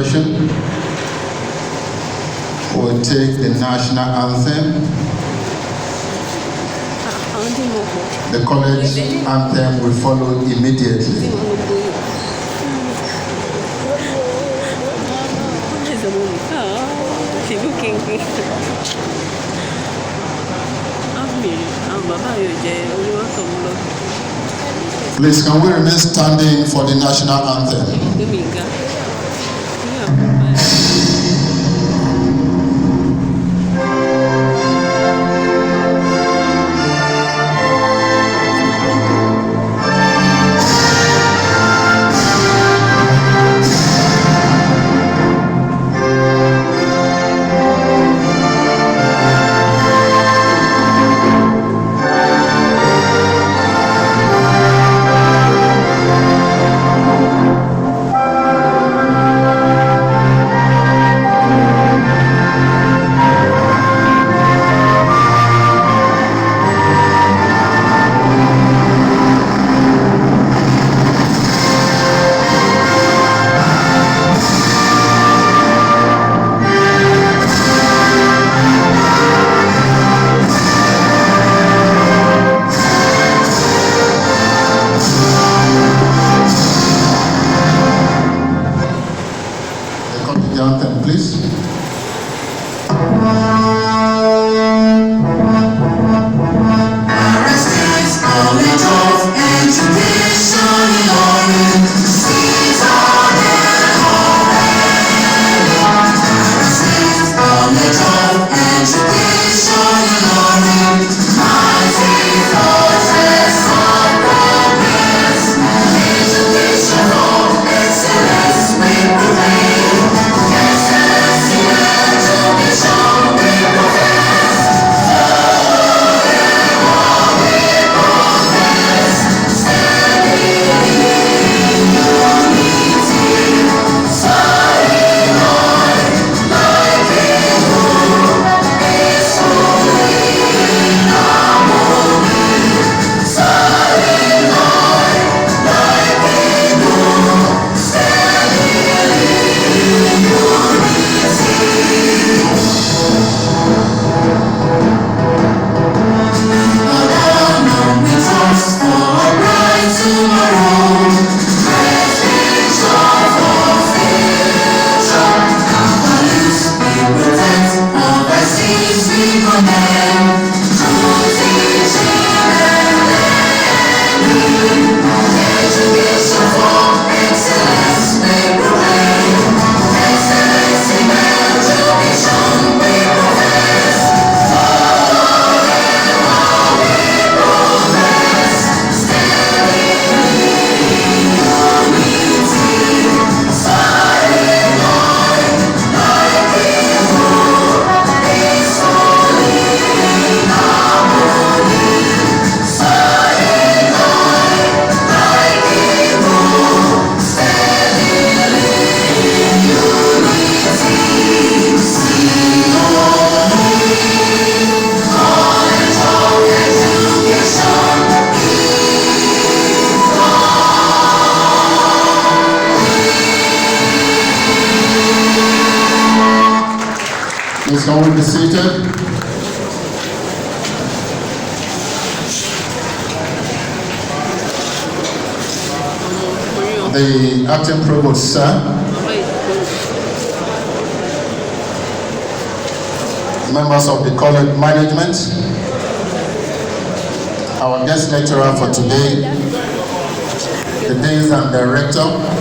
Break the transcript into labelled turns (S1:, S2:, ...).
S1: session will take the national anthem. The college anthem will follow immediately. Please, can we remain standing for the national anthem? The anthem, please. Please can we be seated? The acting provost, sir. Members of the college management, our guest lecturer for today, the deans and director,